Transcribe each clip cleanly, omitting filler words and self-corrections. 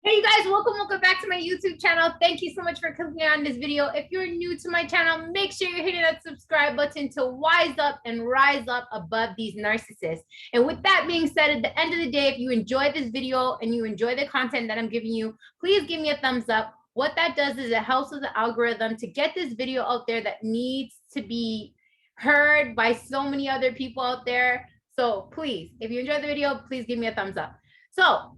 Hey you guys, welcome back to my YouTube channel. Thank you so much for clicking on this video. If you're new to my channel, make sure you're hitting that subscribe button to wise up and rise up above these narcissists. And with that being said, at the end of the day, if you enjoy this video and you enjoy the content that I'm giving you, please give me a thumbs up. What that does is it helps with the algorithm to get this video out there that needs to be heard by so many other people out there. So please, if you enjoyed the video, please give me a thumbs up. So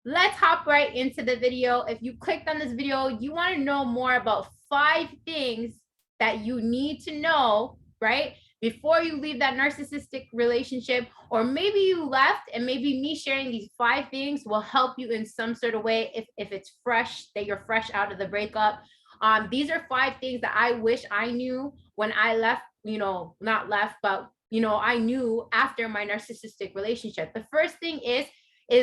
let's hop right into the video. If you clicked on this video, you want to know more about 5 things that you need to know, right? Before you leave that narcissistic relationship, or maybe you left and maybe me sharing these 5 things will help you in some sort of way if it's fresh, that you're fresh out of the breakup. These are 5 things that I wish I knew when I left, not left, but I knew after my narcissistic relationship. The first thing is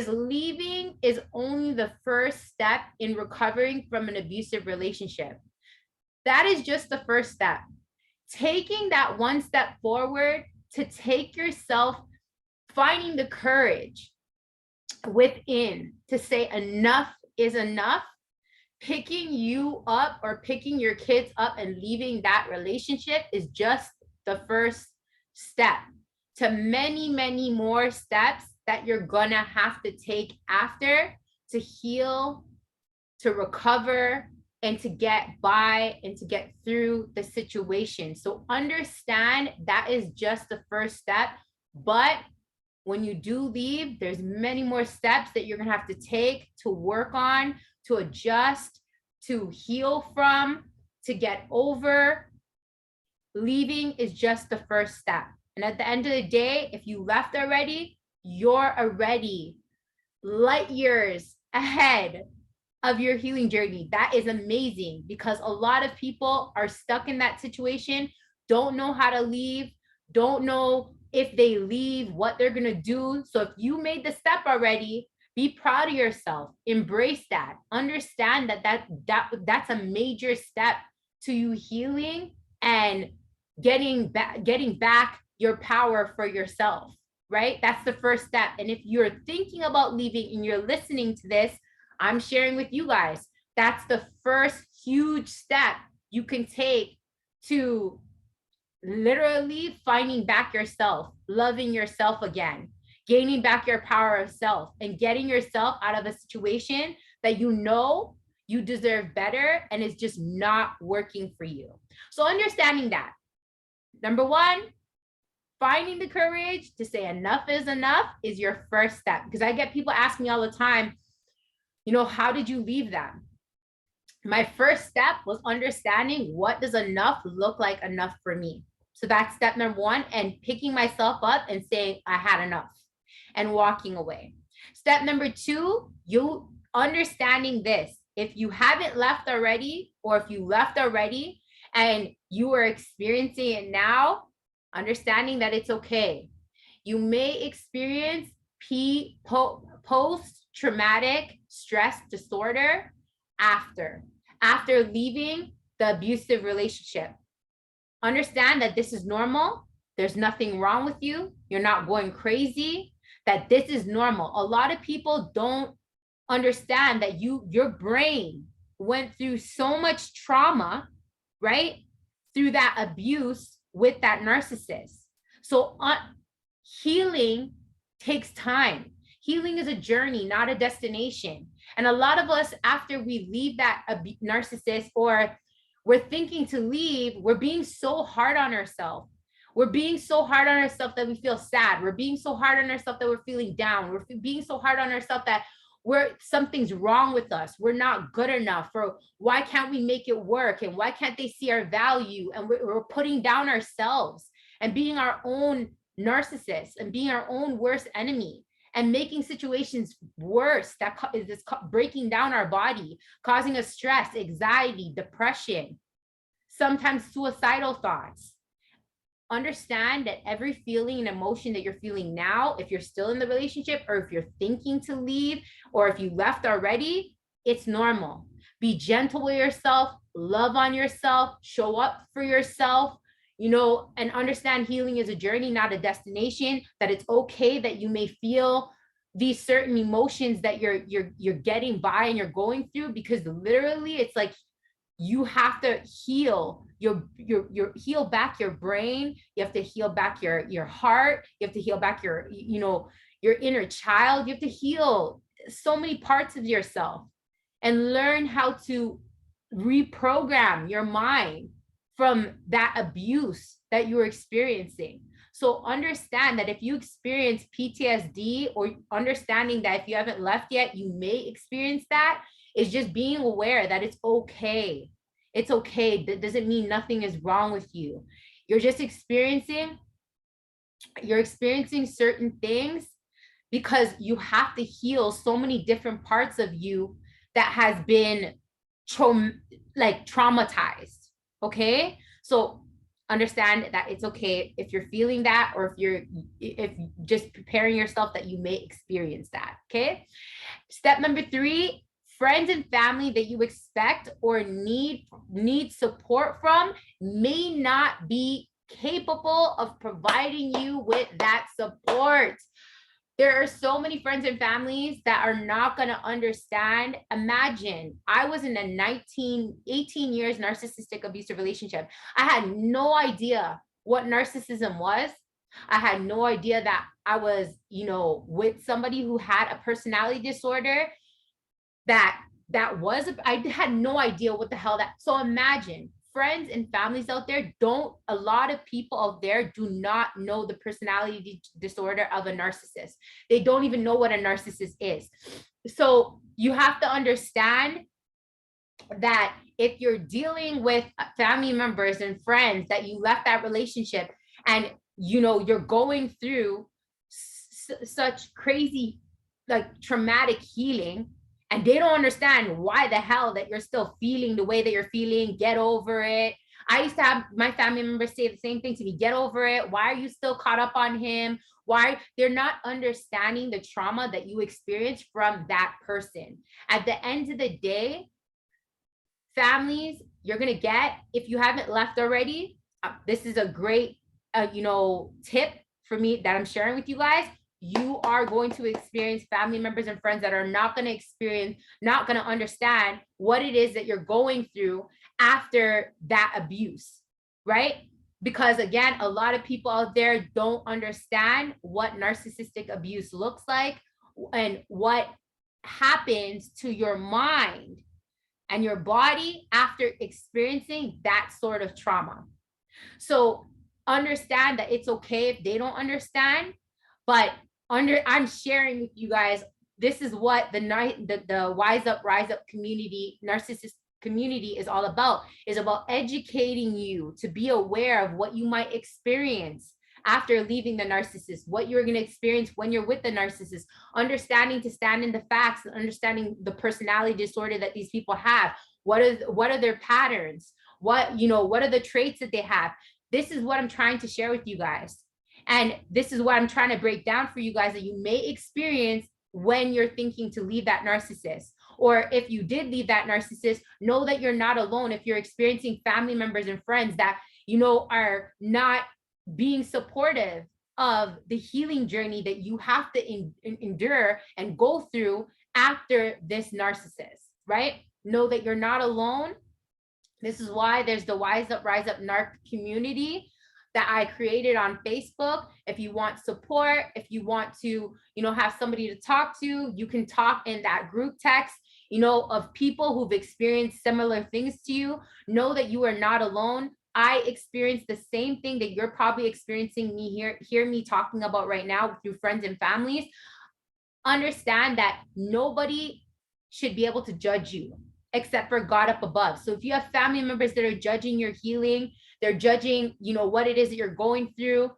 leaving is only the first step in recovering from an abusive relationship. That is just the first step. Taking that one step forward to take yourself, finding the courage within to say enough is enough, picking you up or picking your kids up and leaving that relationship is just the first step to many, many more steps that you're gonna have to take after to heal, to recover, and to get by and to get through the situation. So understand that is just the first step. But when you do leave, there's many more steps that you're gonna have to take to work on, to adjust, to heal from, to get over. Leaving is just the first step. And at the end of the day, if you left already, you're already light years ahead of your healing journey. That is amazing because a lot of people are stuck in that situation, don't know how to leave, don't know if they leave, what they're going to do. So if you made the step already, be proud of yourself, embrace that, understand that's a major step to you healing and getting back your power for yourself. Right? That's the first step. And if you're thinking about leaving and you're listening to this, I'm sharing with you guys, that's the first huge step you can take to literally finding back yourself, loving yourself again, gaining back your power of self, and getting yourself out of a situation that you know you deserve better and is just not working for you. So understanding that, number 1, finding the courage to say enough is your first step. Because I get people ask me all the time, how did you leave them? My first step was understanding what does enough look like enough for me. So that's step number 1, and picking myself up and saying I had enough and walking away. Step number 2, you understanding this. If you haven't left already, or if you left already and you are experiencing it now, understanding that it's okay. You may experience post-traumatic stress disorder after leaving the abusive relationship. Understand that this is normal. There's nothing wrong with you. You're not going crazy, that this is normal. A lot of people don't understand that your brain went through so much trauma, right? Through that abuse with that narcissist. So healing takes time. Healing is a journey, not a destination. And a lot of us, after we leave that narcissist, or we're thinking to leave, we're being so hard on ourselves. We're being so hard on ourselves that we feel sad. We're being so hard on ourselves that we're feeling down. We're being so hard on ourselves that something's wrong with us. We're not good enough, or why can't we make it work? And why can't they see our value? And we're putting down ourselves and being our own narcissist and being our own worst enemy and making situations worse. That is this breaking down our body, causing us stress, anxiety, depression, sometimes suicidal thoughts. Understand that every feeling and emotion that you're feeling now, if you're still in the relationship, or if you're thinking to leave, or if you left already, it's normal. Be gentle with yourself, love on yourself, show up for yourself, and understand healing is a journey, not a destination, that it's okay that you may feel these certain emotions that you're getting by and you're going through, because literally it's like you have to heal your heal back your brain. You have to heal back your heart. You have to heal back your, you know, your inner child. You have to heal so many parts of yourself and learn how to reprogram your mind from that abuse that you're experiencing. So understand that if you experience PTSD, or understanding that if you haven't left yet, you may experience that, is just being aware that it's okay. It's okay. That doesn't mean nothing is wrong with you. You're just experiencing certain things because you have to heal so many different parts of you that has been traumatized. Okay? So understand that it's okay if you're feeling that, or if just preparing yourself that you may experience that. Okay. Step number 3, friends and family that you expect or need support from may not be capable of providing you with that support. There are so many friends and families that are not going to understand. Imagine, I was in a 18 years narcissistic abusive relationship. I had no idea what narcissism was. I had no idea that I was, you know, with somebody who had a personality disorder. I had no idea what the hell that. So imagine, friends and families out there, a lot of people out there do not know the personality disorder of a narcissist. They don't even know what a narcissist is. So you have to understand that if you're dealing with family members and friends that you left that relationship, and you know you're going through such crazy, like, traumatic healing, and they don't understand why the hell that you're still feeling the way that you're feeling, get over it. I used to have my family members say the same thing to me, get over it. Why are you still caught up on him? Why? They're not understanding the trauma that you experienced from that person. At the end of the day, families, you're going to get, if you haven't left already, this is a great, tip for me that I'm sharing with you guys. You are going to experience family members and friends that are not going to understand what it is that you're going through after that abuse, right? Because again, a lot of people out there don't understand what narcissistic abuse looks like and what happens to your mind and your body after experiencing that sort of trauma. So understand that it's okay if they don't understand, but I'm sharing with you guys, this is what the Wise Up, Rise Up community, narcissist community is all about, is about educating you to be aware of what you might experience after leaving the narcissist, what you're going to experience when you're with the narcissist, understanding to stand in the facts, understanding the personality disorder that these people have. What are their patterns? What are the traits that they have? This is what I'm trying to share with you guys. And this is what I'm trying to break down for you guys that you may experience when you're thinking to leave that narcissist. Or if you did leave that narcissist, know that you're not alone. If you're experiencing family members and friends that, are not being supportive of the healing journey that you have to endure and go through after this narcissist, right? Know that you're not alone. This is why there's the Wise Up, Rise Up NARC community that I created on Facebook. If you want support, if you want to, have somebody to talk to, you can talk in that group text, of people who've experienced similar things to you. Know that you are not alone. I experienced the same thing that you're probably experiencing hear me talking about right now through friends and families. Understand that nobody should be able to judge you except for God up above. So if you have family members that are judging your healing, they're judging, what it is that you're going through,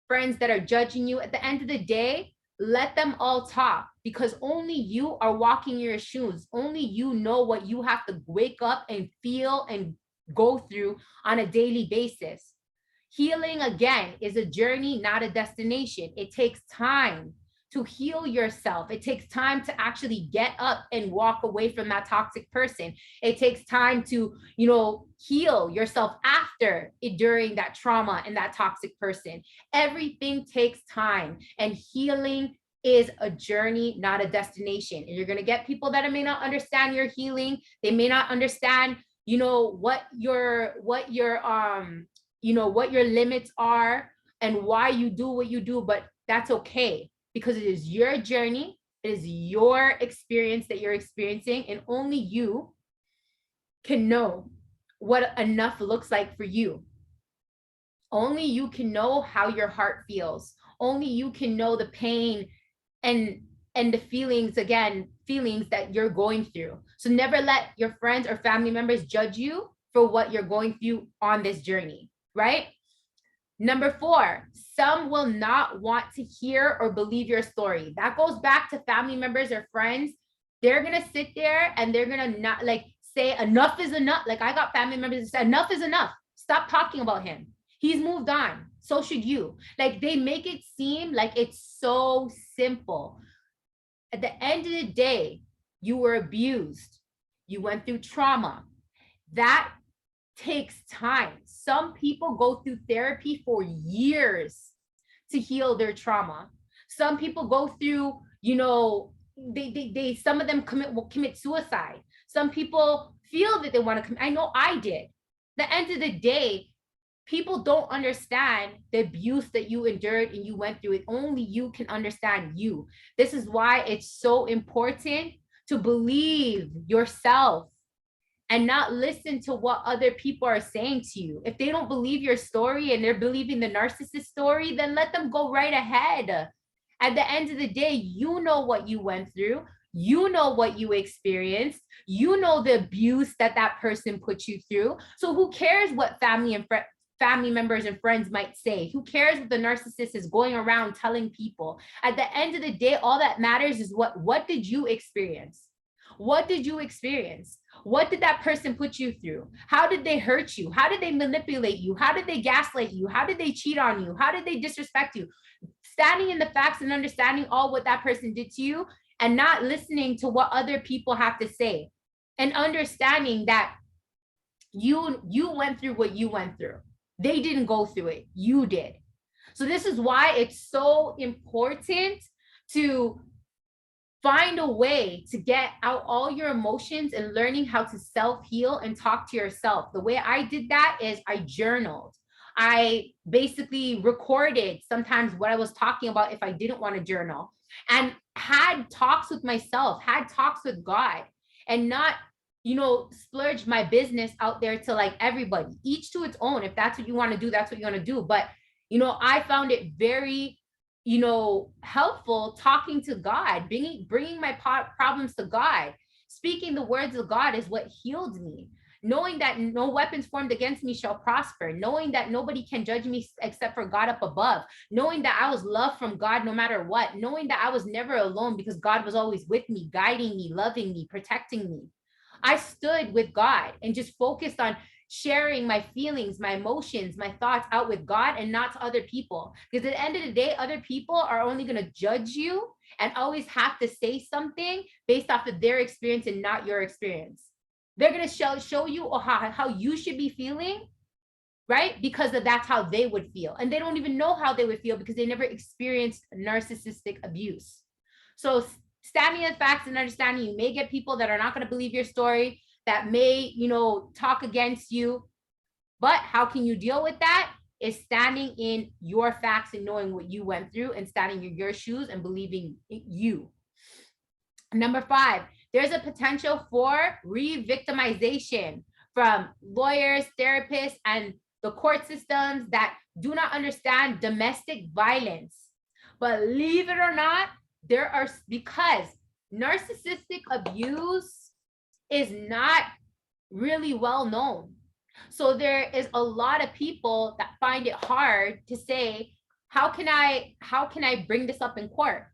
friends that are judging you, at the end of the day, let them all talk, because only you are walking your shoes. Only you know what you have to wake up and feel and go through on a daily basis. Healing, again, is a journey, not a destination. It takes time to heal yourself. It takes time to actually get up and walk away from that toxic person. It takes time to, heal yourself after during that trauma and that toxic person. Everything takes time, and healing is a journey, not a destination. And you're going to get people that may not understand your healing. They may not understand, you know, what your limits are and why you do what you do, but that's okay, because it is your journey. It is your experience that you're experiencing, and only you can know what enough looks like for you. Only you can know how your heart feels. Only you can know the pain and the feelings, again, feelings that you're going through. So never let your friends or family members judge you for what you're going through on this journey, right? Number 4, some will not want to hear or believe your story. That goes back to family members or friends. They're going to sit there and they're going to not like say enough is enough. Like I got family members that say enough is enough. Stop talking about him. He's moved on. So should you. Like they make it seem like it's so simple. At the end of the day, you were abused. You went through trauma. That takes time. Some people go through therapy for years to heal their trauma. Some people go through, you know, they some of them will commit suicide. Some people feel that they want to commit. I know I did. The end of the day, people don't understand the abuse that you endured and you went through it. Only you can understand you. This is why it's so important to believe yourself and not listen to what other people are saying to you. If they don't believe your story and they're believing the narcissist story, then let them go right ahead. At the end of the day, you know what you went through. You know what you experienced. You know the abuse that that person put you through. So who cares what family members and friends might say? Who cares what the narcissist is going around telling people? At the end of the day, all that matters is what did you experience? What did you experience? What did that person put you through? How did they hurt you? How did they manipulate you? How did they gaslight you? How did they cheat on you? How did they disrespect you? Standing in the facts and understanding all what that person did to you, and not listening to what other people have to say, and understanding that you went through what you went through. They didn't go through it. You did. So this is why it's so important to find a way to get out all your emotions and learning how to self-heal and talk to yourself. The way I did that is I journaled. I basically recorded sometimes what I was talking about if I didn't want to journal, and had talks with myself, had talks with God, and not, you know, splurge my business out there to like everybody. Each to its own. If that's what you want to do, that's what you're going to do. But, you know, I found it very, you know, helpful talking to God, bringing my problems to God. Speaking the words of God is what healed me. Knowing that no weapons formed against me shall prosper. Knowing that nobody can judge me except for God up above. Knowing that I was loved from God no matter what. Knowing that I was never alone because God was always with me, guiding me, loving me, protecting me. I stood with God and just focused on sharing my feelings, my emotions, my thoughts out with God and not to other people. Because at the end of the day, other people are only going to judge you and always have to say something based off of their experience and not your experience. They're going to show you how you should be feeling, right? Because that's how they would feel. And they don't even know how they would feel because they never experienced narcissistic abuse. So standing in facts and understanding, you may get people that are not going to believe your story, that may, you know, talk against you. But how can you deal with that? Is standing in your facts and knowing what you went through and standing in your shoes and believing you. Number 5, there's a potential for re-victimization from lawyers, therapists, and the court systems that do not understand domestic violence. Believe it or not, there are, because narcissistic abuse is not really well known. So there is a lot of people that find it hard to say, how can I bring this up in court?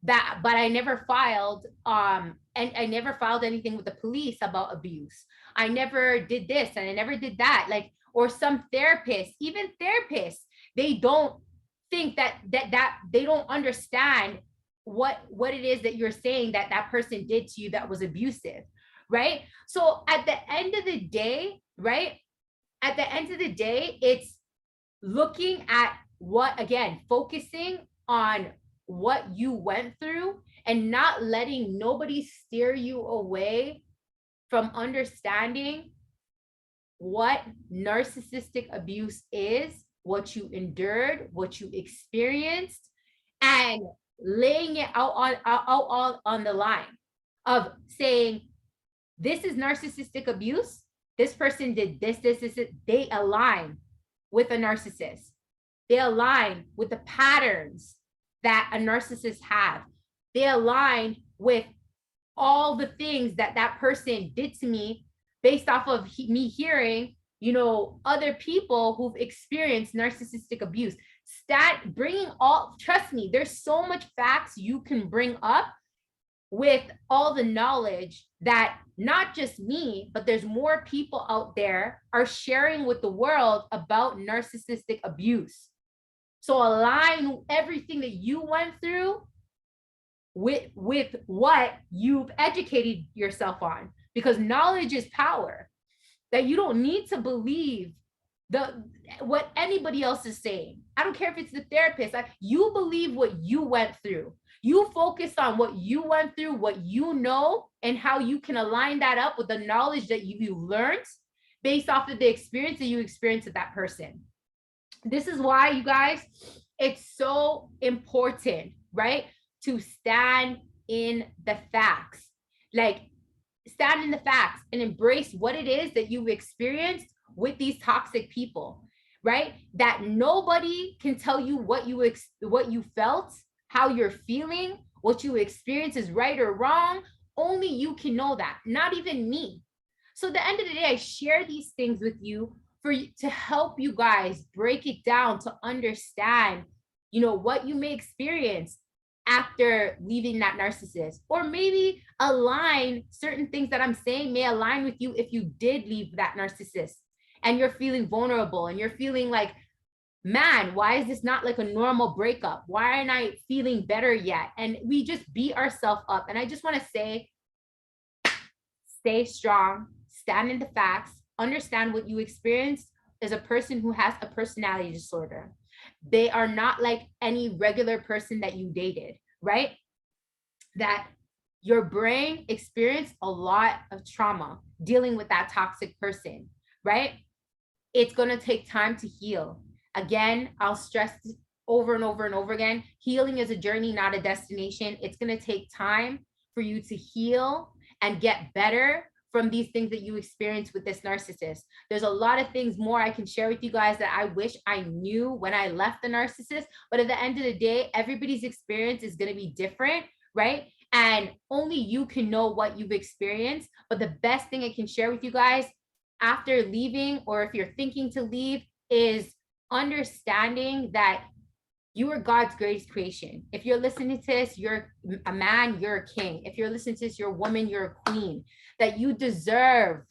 But I never filed, and I never filed anything with the police about abuse. I never did this and I never did that. Like, or some therapists, even therapists, they don't think that they don't understand what it is that you're saying that person did to you that was abusive, right? So at the end of the day, right? At the end of the day, it's looking at what, again, focusing on what you went through and not letting nobody steer you away from understanding what narcissistic abuse is, what you endured, what you experienced, and laying it out on the line of saying, this is narcissistic abuse. This person did this. They align with a narcissist. They align with the patterns that a narcissist have. They align with all the things that that person did to me based off of me hearing, you know, other people who've experienced narcissistic abuse. Bringing all, trust me, there's so much facts you can bring up with all the knowledge that not just me, but there's more people out there are sharing with the world about narcissistic abuse. So align everything that you went through with what you've educated yourself on, because knowledge is power. That you don't need to believe what anybody else is saying. I don't care if it's the therapist. You believe what you went through. You focus on what you went through, what you know, and how you can align that up with the knowledge that you learned based off of the experience that you experienced with that person. This is why, you guys, it's so important, right? To stand in the facts. Like, stand in the facts and embrace what it is that you've experienced with these toxic people, right? That nobody can tell you what you felt, how you're feeling, what you experience is right or wrong. Only you can know that, not even me. So at the end of the day, I share these things with you to help you guys break it down, to understand, you know, what you may experience after leaving that narcissist, or maybe align certain things that I'm saying may align with you if you did leave that narcissist and you're feeling vulnerable and you're feeling like, man, why is this not like a normal breakup? Why aren't I feeling better yet? And we just beat ourselves up. And I just want to say, stay strong, stand in the facts, understand what you experienced as a person who has a personality disorder. They are not like any regular person that you dated, right? That your brain experienced a lot of trauma dealing with that toxic person, right? It's going to take time to heal. Again, I'll stress over and over and over again, healing is a journey, not a destination. It's going to take time for you to heal and get better from these things that you experience with this narcissist. There's a lot of things more I can share with you guys that I wish I knew when I left the narcissist. But at the end of the day, everybody's experience is going to be different, right? And only you can know what you've experienced. But the best thing I can share with you guys after leaving, or if you're thinking to leave, is understanding that you are God's greatest creation. If you're listening to this, you're a man, you're a king. If you're listening to this, you're a woman, you're a queen. That you deserve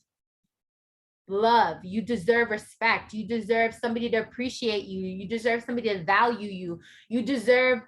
love, you deserve respect, you deserve somebody to appreciate you, you deserve somebody to value you, you deserve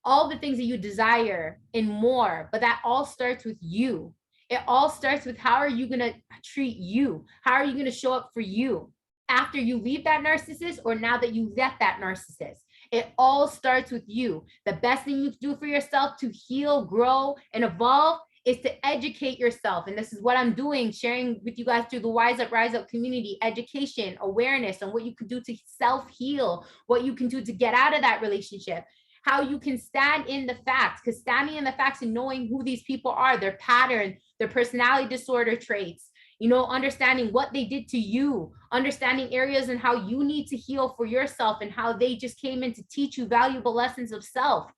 all the things that you desire and more. But that all starts with you. It all starts with, how are you going to treat you? How are you going to show up for you after you leave that narcissist, or now that you left that narcissist? It all starts with you. The best thing you can do for yourself to heal, grow, and evolve is to educate yourself. And this is what I'm doing, sharing with you guys through the Wise Up, Rise Up community, education, awareness on what you can do to self-heal, what you can do to get out of that relationship, how you can stand in the facts, because standing in the facts and knowing who these people are, their pattern, their personality disorder traits, you know, understanding what they did to you, understanding areas and how you need to heal for yourself, and how they just came in to teach you valuable lessons of self.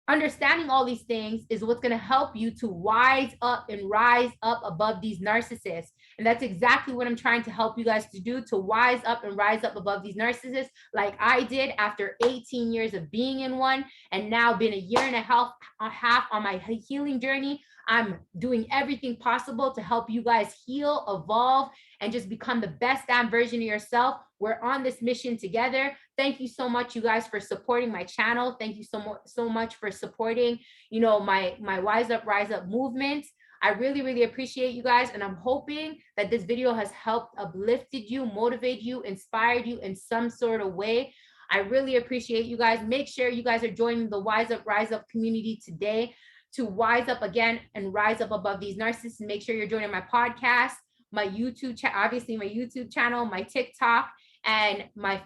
Understanding all these things is what's going to help you to wise up and rise up above these narcissists. And that's exactly what I'm trying to help you guys to do, to wise up and rise up above these narcissists, like I did after 18 years of being in one, and now been a year and a half on my healing journey. I'm doing everything possible to help you guys heal, evolve, and just become the best damn version of yourself. We're on this mission together. Thank you so much, you guys, for supporting my channel. Thank you so much for supporting, you know, my Wise Up, Rise Up movement. I really, really appreciate you guys. And I'm hoping that this video has helped uplifted you, motivated you, inspired you in some sort of way. I really appreciate you guys. Make sure you guys are joining the Wise Up, Rise Up community today to wise up again and rise up above these narcissists. And make sure you're joining my podcast, my YouTube channel, obviously my YouTube channel, my TikTok, and my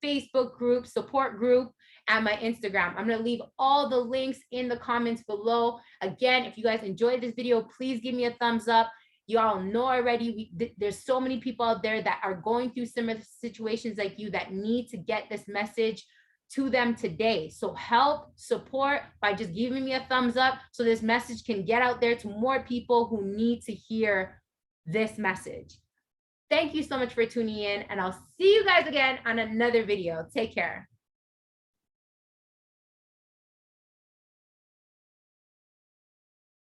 Facebook group, support group, and my Instagram. I'm gonna leave all the links in the comments below. Again, if you guys enjoyed this video, please give me a thumbs up. You all know already, there's so many people out there that are going through similar situations like you that need to get this message to them today. So help, support by just giving me a thumbs up so this message can get out there to more people who need to hear this message. Thank you so much for tuning in, and I'll see you guys again on another video. Take care.